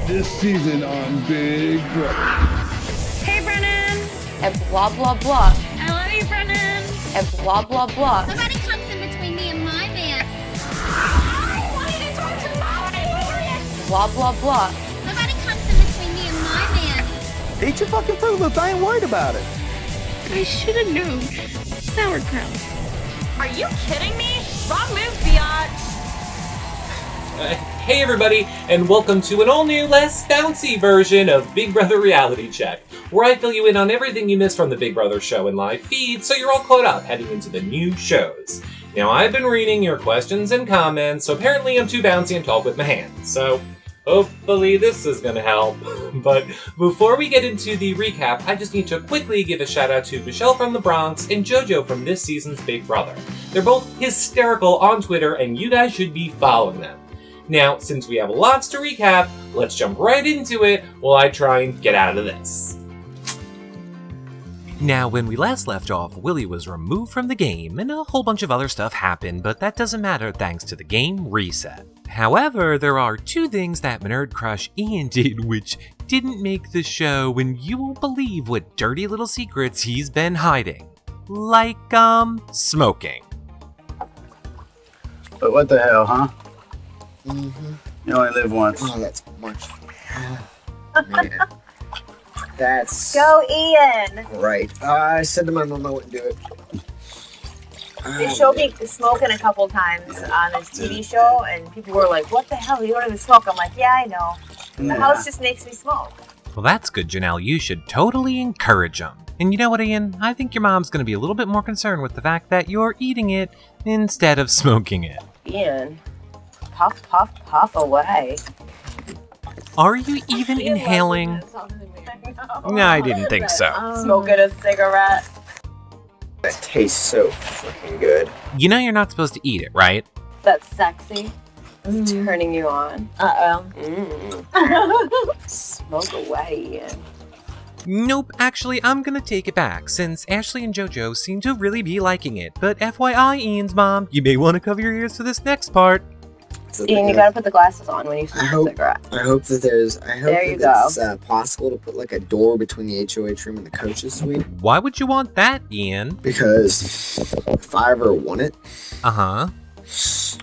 this season on Big Brother. Hey, Brennan! And blah, blah, blah. I love you, Brennan! And blah, blah, blah. Nobody comes in between me and my man. I wanted to talk to my Blah, blah, blah. Nobody comes in between me and my man. Eat your fucking food, look, I ain't worried about it. I should have known. Sauerkraut. Are you kidding me? Wrong move, biatch. Hey everybody, and welcome to an all-new, less bouncy version of Big Brother Reality Check, where I fill you in on everything you missed from the Big Brother show and live feed, so you're all caught up heading into the new shows. Now, I've been reading your questions and comments, so apparently I'm too bouncy and talk with my hands, so hopefully this is gonna help. But before we get into the recap, I just need to quickly give a shout out to Michelle from the Bronx and JoJo from this season's Big Brother. They're both hysterical on Twitter, and you guys should be following them. Now, since we have lots to recap, let's jump right into it while I try and get out of this. Now, when we last left off, Willie was removed from the game and a whole bunch of other stuff happened, but that doesn't matter thanks to the game reset. However, there are two things that my nerd crush Ian did which didn't make the show, and you won't believe what dirty little secrets he's been hiding. Like, smoking. But what the hell, huh? Mm-hmm. You only live once. Oh, that's much. Man. That's Go, Ian! right. I said to my mom I wouldn't do it. They showed me smoking a couple times on a TV show, and people were like, what the hell, you don't even smoke? I'm like, yeah, I know. The house just makes me smoke. Well, that's good, Janelle. You should totally encourage them. And you know what, Ian? I think your mom's going to be a little bit more concerned with the fact that you're eating it instead of smoking it. Ian, puff, puff, puff away. Are you even inhaling? No, I didn't think so. Smoking a cigarette. That tastes so freaking good. You know you're not supposed to eat it, right? That's sexy. It's turning you on. Smoke away, Ian. Nope, actually, I'm gonna take it back, since Ashley and JoJo seem to really be liking it. But FYI, Ian's mom, you may want to cover your ears for this next part. Ian, you gotta put the glasses on when you smoke a cigarette. I hope that There it's possible to put like a door between the HOH room and the coach's suite. Why would you want that, Ian? Because if I ever want it, Uh-huh.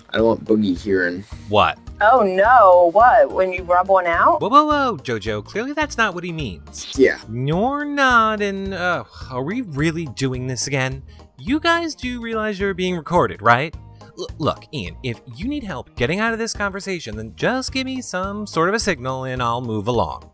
I don't want Boogie hearing. What? Oh no, what? When you rub one out? Whoa, whoa, whoa, JoJo, clearly that's not what he means. Yeah. You're not, and, are we really doing this again? You guys do realize you're being recorded, right? Look, Ian, if you need help getting out of this conversation, then just give me some sort of a signal and I'll move along.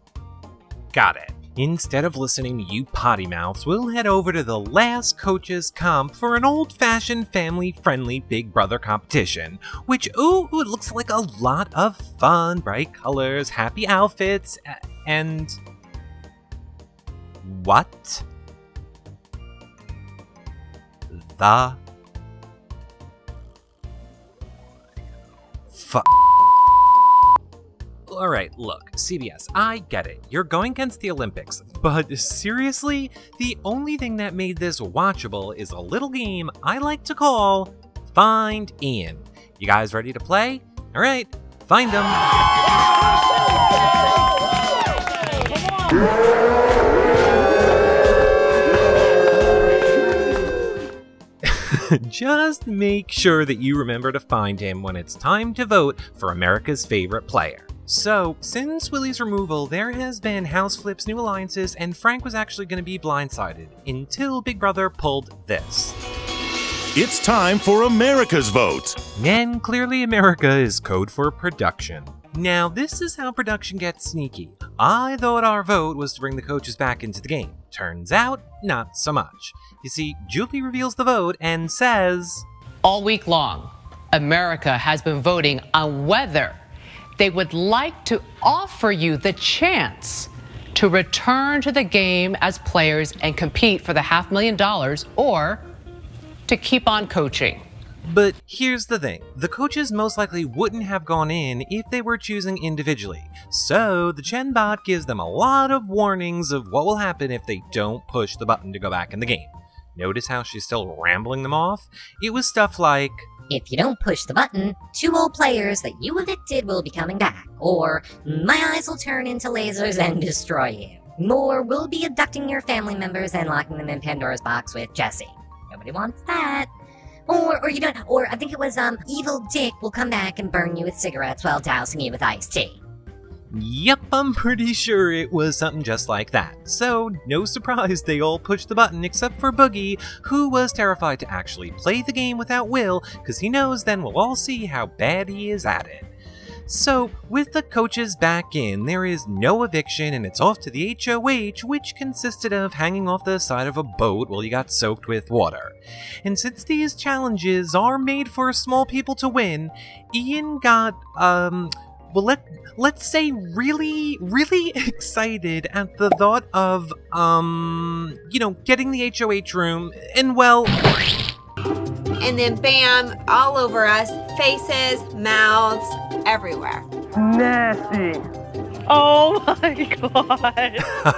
Got it. Instead of listening to you potty mouths, we'll head over to the last coach's comp for an old-fashioned, family-friendly Big Brother competition, which, ooh, it looks like a lot of fun, bright colors, happy outfits, and... what? The... Alright, look, CBS, I get it. You're going against the Olympics, but seriously? The only thing that made this watchable is a little game I like to call Find Ian. You guys ready to play? Alright, find him. Just make sure that you remember to find him when it's time to vote for America's favorite player. So, since Willie's removal, there has been house flips, new alliances, and Frank was actually going to be blindsided until Big Brother pulled this. It's time for America's vote. And clearly America is code for production. Now, this is how production gets sneaky. I thought our vote was to bring the coaches back into the game. Turns out, not so much. You see, Julie reveals the vote and says, all week long, America has been voting on whether they would like to offer you the chance to return to the game as players and compete for the $500,000 or to keep on coaching. But here's the thing, the coaches most likely wouldn't have gone in if they were choosing individually, so the Chenbot gives them a lot of warnings of what will happen if they don't push the button to go back in the game. Notice how she's still rambling them off? It was stuff like, if you don't push the button, 2 old players that you evicted will be coming back, or my eyes will turn into lasers and destroy you, or we'll be abducting your family members and locking them in Pandora's box with Jesse. Nobody wants that. Or I think it was, Evil Dick will come back and burn you with cigarettes while dousing you with iced tea. Yep, I'm pretty sure it was something just like that. So, no surprise they all pushed the button except for Boogie, who was terrified to actually play the game without Will, because he knows then we'll all see how bad he is at it. So, with the coaches back in, there is no eviction and it's off to the HOH, which consisted of hanging off the side of a boat while you got soaked with water. And since these challenges are made for small people to win, Ian got, let's say really, really excited at the thought of, getting the HOH room, and well... And then bam, all over us, faces, mouths, everywhere. Nasty. Oh my god.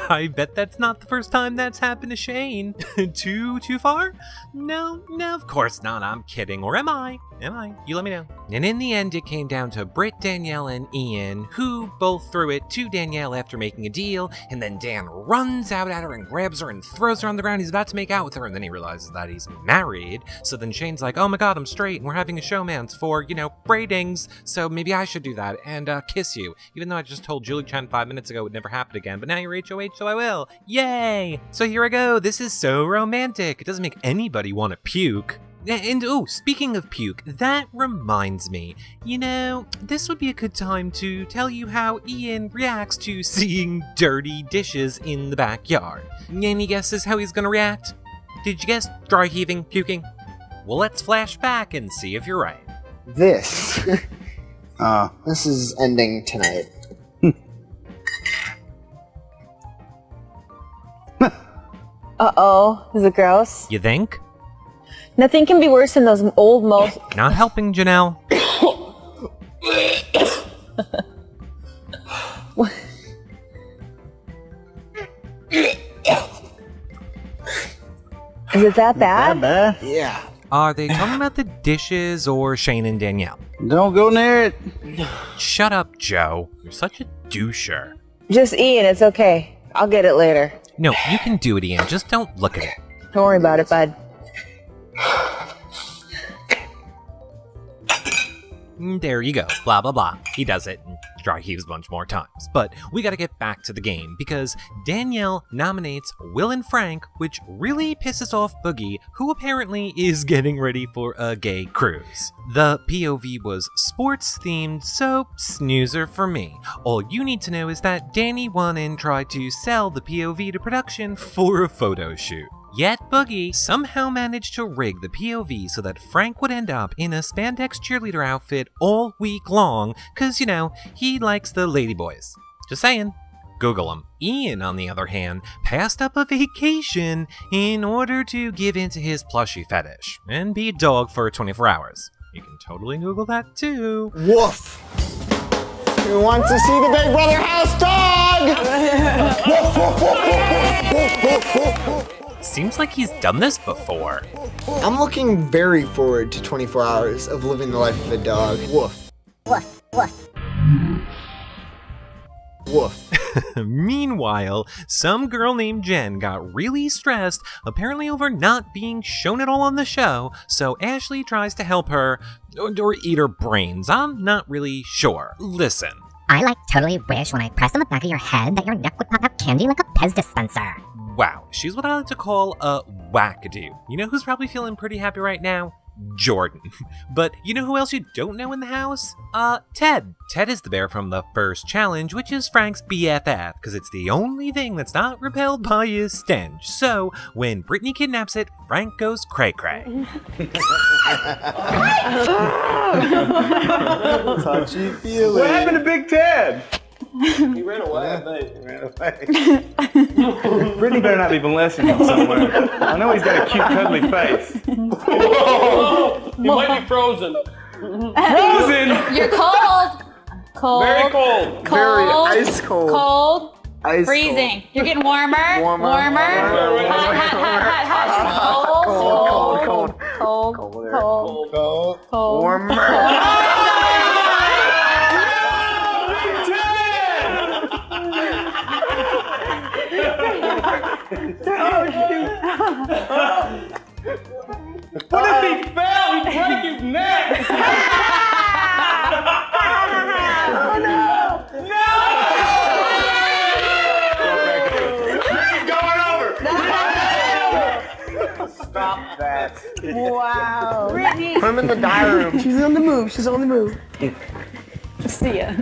I bet that's not the first time that's happened to Shane. Too far? No, of course not. I'm kidding. Or am I? You let me know. And in the end, it came down to Britt, Danielle, and Ian, who both threw it to Danielle after making a deal, and then Dan runs out at her and grabs her and throws her on the ground. He's about to make out with her, and then he realizes that he's married. So then Shane's like, oh my god, I'm straight, and we're having a showmance for, braidings, so maybe I should do that and kiss you. Even though I just told Julie Chen 5 minutes ago it would never happen again, but now you're HOH, so I will. Yay! So here I go. This is so romantic. It doesn't make anybody want to puke. And speaking of puke, that reminds me, this would be a good time to tell you how Ian reacts to seeing dirty dishes in the backyard. Any guesses how he's gonna react? Did you guess dry heaving, puking? Well, let's flash back and see if you're right. This is ending tonight. Uh-oh, is it gross? You think? Nothing can be worse than those old Not helping, Janelle. Is it that bad? Yeah. Are they talking about the dishes or Shane and Danielle? Don't go near it. Shut up, Joe. You're such a doucher. Just Ian, it's okay. I'll get it later. No, you can do it, Ian. Just don't look at it. Don't worry about it, bud. There you go. Blah, blah, blah. He does it and dry heaves a bunch more times. But we gotta get back to the game because Danielle nominates Will and Frank, which really pisses off Boogie, who apparently is getting ready for a gay cruise. The POV was sports themed, so snoozer for me. All you need to know is that Danny won and tried to sell the POV to production for a photo shoot. Yet Boogie somehow managed to rig the POV so that Frank would end up in a spandex cheerleader outfit all week long, cause he likes the ladyboys. Just saying. Google him. Ian, on the other hand, passed up a vacation in order to give into his plushie fetish and be a dog for 24 hours. You can totally Google that too. Woof! Who wants to see the Big Brother house dog? Seems like he's done this before. I'm looking very forward to 24 hours of living the life of a dog. Woof. Woof, woof. Woof. Meanwhile, some girl named Jen got really stressed, apparently over not being shown at all on the show, so Ashley tries to help her, or eat her brains. I'm not really sure. Listen. I totally wish when I pressed on the back of your head that your neck would pop out candy like a Pez dispenser. Wow, she's what I like to call a wackadoo. You know who's probably feeling pretty happy right now? Jordan. But you know who else you don't know in the house? Ted. Ted is the bear from the first challenge, which is Frank's BFF, because it's the only thing that's not repelled by his stench. So, when Brittany kidnaps it, Frank goes cray-cray. Touchy feely. What happened to Big Ted? He ran away, I think. He ran away. Brittany better not be molesting him somewhere. I know he's got a cute, cuddly face. Whoa! He might be frozen. Frozen? You're cold. Cold. Very cold. Very ice cold. Cold. Ice Freezing. cold. You're getting warmer. Warmer. Hot. Cold. Cold. Cold. Warmer. What if he fell? He'd break his neck. Oh no! No! Going over. Stop that. Wow. Brittany. Put him in the diary room. She's on the move. She's on the move. See ya.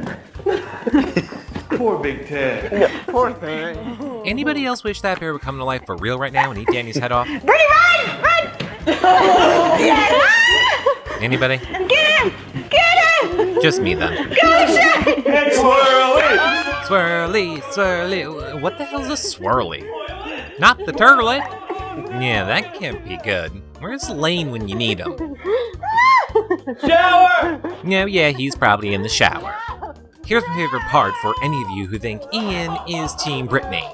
Poor Big Ted. Yeah, poor thing. Anybody else wish that bear would come to life for real right now and eat Danny's head off? Brittany, run! Run! Anybody? Get him! Get him! Just me then. Go, Shane! Swirly! Swirly, swirly. What the hell's a swirly? Not the turlet. Yeah, that can't be good. Where's Lane when you need him? Shower! No, yeah, he's probably in the shower. Here's my favorite part for any of you who think Ian is Team Brittany.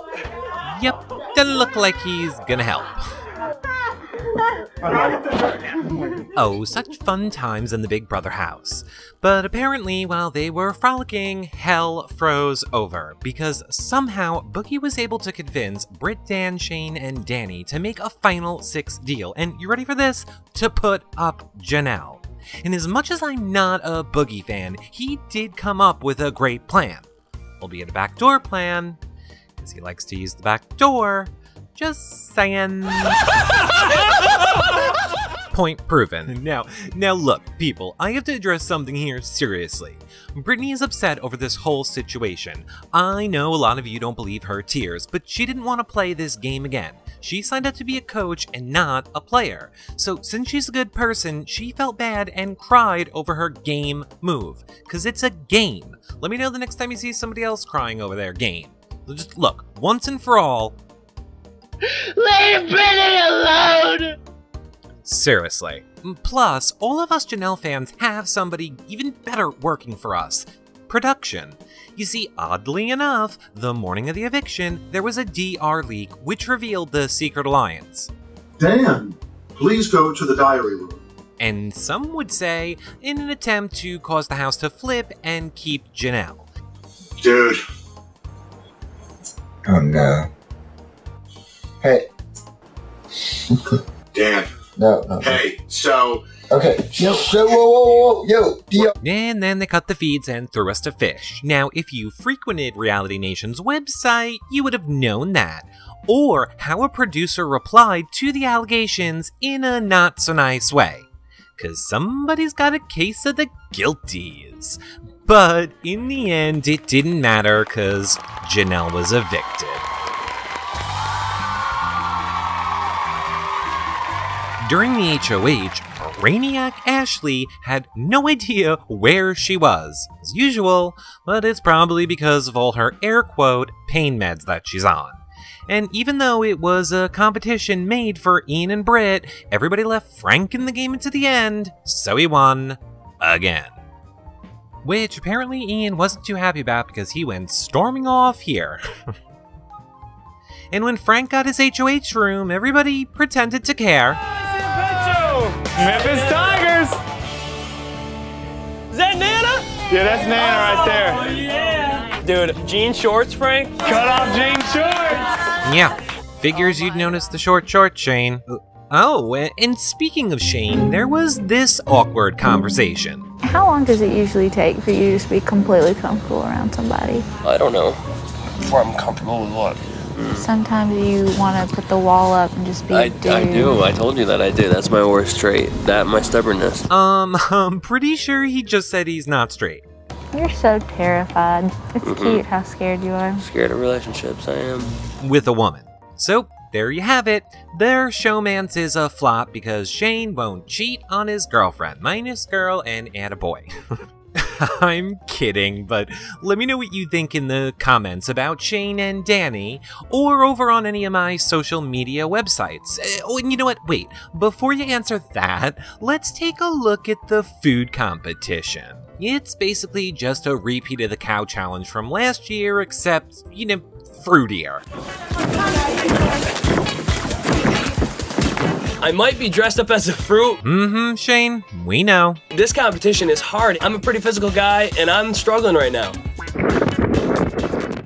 Yep, doesn't look like he's gonna help. Oh, such fun times in the Big Brother house. But apparently, while they were frolicking, hell froze over, because somehow Boogie was able to convince Britt, Dan, Shane, and Danny to make a final 6 deal, and you ready for this? To put up Janelle. And as much as I'm not a Boogie fan, he did come up with a great plan. Albeit a backdoor plan, because he likes to use the back door. Just saying. Point proven. Now look, people, I have to address something here seriously. Brittany is upset over this whole situation. I know a lot of you don't believe her tears, but she didn't want to play this game again. She signed up to be a coach and not a player. So since she's a good person, she felt bad and cried over her game move. Cause it's a game. Let me know the next time you see somebody else crying over their game. Just look, once and for all, Leave Brittany alone! seriously. Plus, all of us Janelle fans have somebody even better working for us. Production. You see, oddly enough, the morning of the eviction, there was a DR leak which revealed the secret alliance. Dan, please go to the diary room. And some would say, in an attempt to cause the house to flip and keep Janelle. Dude. Oh no. Hey. Dan. No. Hey, so... Okay, whoa, yo. And then they cut the feeds and threw us to fish. Now, if you frequented Reality Nation's website, you would have known that. Or how a producer replied to the allegations in a not-so-nice way. Cause somebody's got a case of the guilties. But in the end, it didn't matter cause Janelle was evicted. During the HOH, Brainiac Ashley had no idea where she was, as usual, but it's probably because of all her air quote pain meds that she's on. And even though it was a competition made for Ian and Britt, everybody left Frank in the game into the end, so he won again. Which apparently Ian wasn't too happy about because he went storming off here. And when Frank got his HOH room, everybody pretended to care. Memphis Tigers! Is that Nana? Yeah, that's Nana right there. Oh, yeah. Dude, jean shorts, Frank? Cut off jean shorts! Yeah, figures you'd notice the short shorts, Shane. Oh, and speaking of Shane, there was this awkward conversation. How long does it usually take for you to just be completely comfortable around somebody? I don't know. Before I'm comfortable with what? Sometimes you want to put the wall up and just be I do. I told you that I do. That's my worst trait. That and my stubbornness. I'm pretty sure he just said he's not straight. You're so terrified. It's cute how scared you are. Scared of relationships, I am. With a woman. So, there you have it. Their Showmance is a flop because Shane won't cheat on his girlfriend, minus girl and add a boy. I'm kidding, but let me know what you think in the comments about Shane and Danny, or over on any of my social media websites. Oh, and you know what? Wait, before you answer that, let's take a look at the food competition. It's basically just a repeat of the cow challenge from last year, except, fruitier. I might be dressed up as a fruit. Mm-hmm, Shane, we know. This competition is hard. I'm a pretty physical guy, and I'm struggling right now.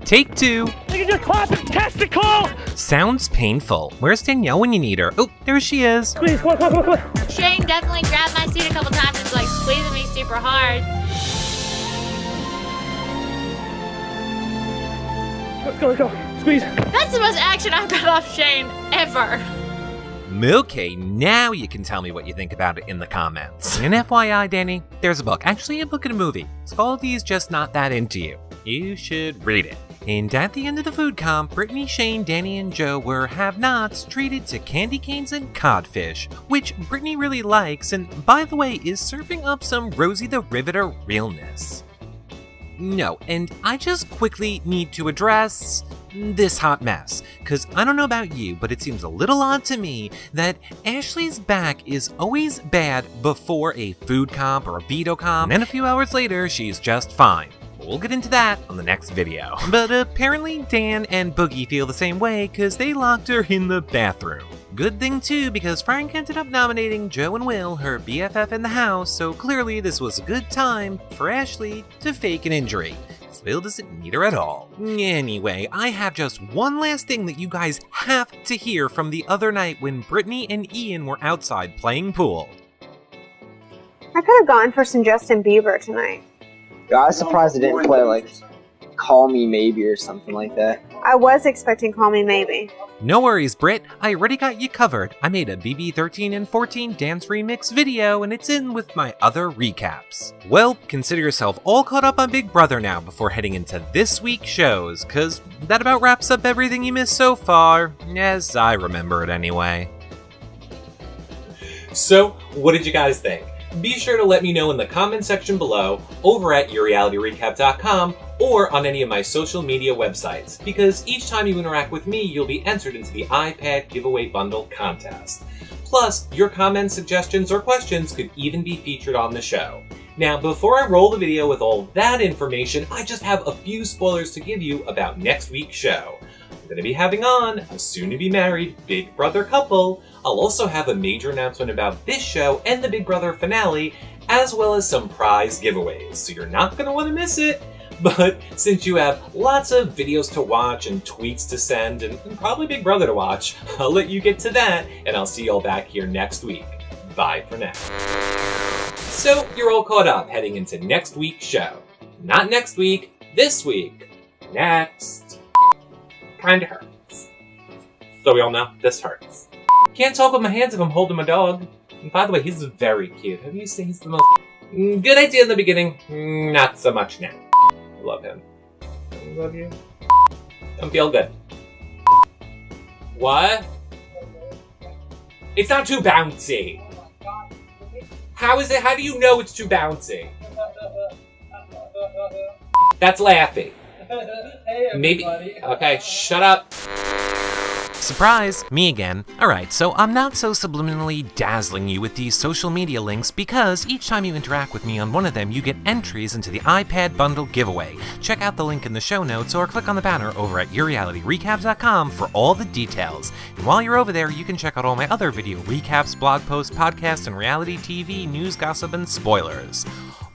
Take 2. You just clap and testicle! Sounds painful. Where's Danielle when you need her? Oh, there she is. Please, come on. Shane definitely grabbed my seat a couple times and was like squeezing me super hard. Let's go. Squeeze. That's the most action I've got off Shane ever. Okay, now you can tell me what you think about it in the comments. And FYI, Danny, there's a book. Actually, a book and a movie. It's called He's Just Not That Into You. You should read it. And at the end of the food comp, Brittany, Shane, Danny, and Joe were have-nots treated to candy canes and codfish, which Brittany really likes, and by the way, is serving up some Rosie the Riveter realness. No, and I just quickly need to address this hot mess, because I don't know about you, but it seems a little odd to me that Ashley's back is always bad before a food comp or a veto comp, and then a few hours later, she's just fine. We'll get into that on the next video. But apparently Dan and Boogie feel the same way because they locked her in the bathroom. Good thing too, because Frank ended up nominating Joe and Will, her BFF in the house, so clearly this was a good time for Ashley to fake an injury. Will doesn't need her at all. Anyway, I have just one last thing that you guys have to hear from the other night when Brittany and Ian were outside playing pool. I could have gone for some Justin Bieber tonight. Yeah, I was surprised they didn't play like Call Me Maybe or something like that. I was expecting Call Me Maybe. No worries, Britt. I already got you covered. I made a BB13 and 14 dance remix video, and it's in with my other recaps. Well, consider yourself all caught up on Big Brother now before heading into this week's shows, cause that about wraps up everything you missed so far, as I remember it anyway. So, what did you guys think? Be sure to let me know in the comment section below, over at yourrealityrecap.com, or on any of my social media websites, because each time you interact with me, you'll be entered into the iPad giveaway bundle contest. Plus, your comments, suggestions, or questions could even be featured on the show. Now, before I roll the video with all that information, I just have a few spoilers to give you about next week's show. I'm going to be having on a soon-to-be-married Big Brother couple. I'll also have a major announcement about this show and the Big Brother finale, as well as some prize giveaways, so you're not going to want to miss it. But since you have lots of videos to watch and tweets to send and probably Big Brother to watch, I'll let you get to that, and I'll see you all back here next week. Bye for now. So you're all caught up heading into next week's show. Not next week, this week. Next. Kinda hurts. So we all know, this hurts. Can't talk with my hands if I'm holding my dog. And by the way, he's very cute. Have you seen he's the most... Good idea in the beginning, not so much now. I love him. I love you. Don't feel good. What? It's not too bouncy. How is it? How do you know it's too bouncy? That's laughing. Maybe. Okay, shut up. Surprise! Me again. Alright, so I'm not so subliminally dazzling you with these social media links because each time you interact with me on one of them, you get entries into the iPad bundle giveaway. Check out the link in the show notes or click on the banner over at yourrealityrecap.com for all the details. And while you're over there, you can check out all my other video recaps, blog posts, podcasts, and reality TV, news, gossip, and spoilers.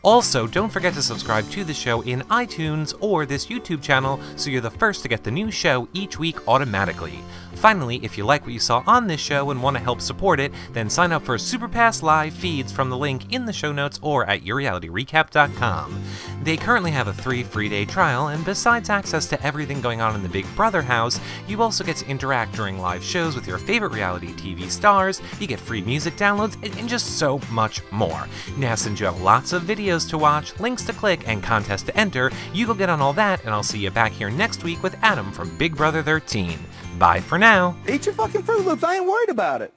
Also, don't forget to subscribe to the show in iTunes or this YouTube channel so you're the first to get the new show each week automatically. Finally, if you like what you saw on this show and want to help support it, then sign up for Superpass Live feeds from the link in the show notes or at yourrealityrecap.com. They currently have a 3 free-day trial, and besides access to everything going on in the Big Brother house, you also get to interact during live shows with your favorite reality TV stars, you get free music downloads, and just so much more. Now, since you have lots of videos to watch, links to click, and contests to enter, you go get on all that, and I'll see you back here next week with Adam from Big Brother 13. Bye for now. Eat your fucking Fruit Loops. I ain't worried about it.